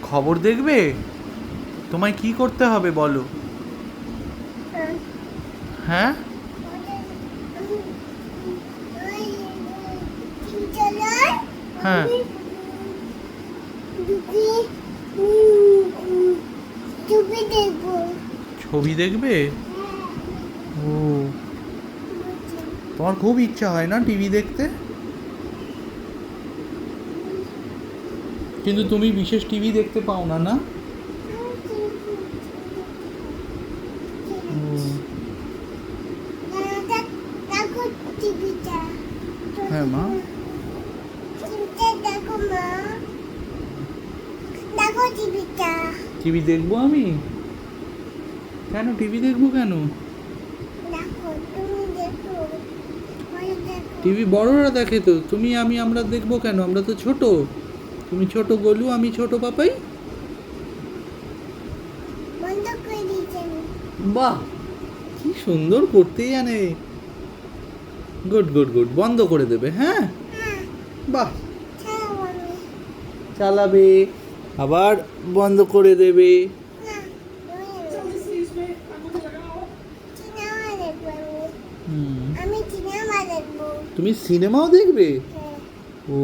খবর দেখবে? তোমায় কি করতে হবে বলো? হ্যাঁ, হ্যাঁ, ছবি দেখবে? ও, তোমার খুব ইচ্ছা হয় না টিভি দেখতে? কিন্তু তুমি বিশেষ টিভি দেখতে পাও না, না? ও, হ্যাঁ মা। টিভি দেখবো আমি? কেন টিভি দেখবো কেন? টিভি বড়রা দেখে তো, তুমি আমি আমরা দেখবো কেন? আমরা তো ছোট। তুমি ছোট গোলু, আমি ছোট পাপাই। বাহ, কি সুন্দর করতেই জানে। গুড গুড গুড, বন্ধ করে দেবে? হ্যাঁ, বাহ, চালাবে আবার বন্ধ করে দেবে। হুম, তুমি সিনেমাও দেখবে? ও।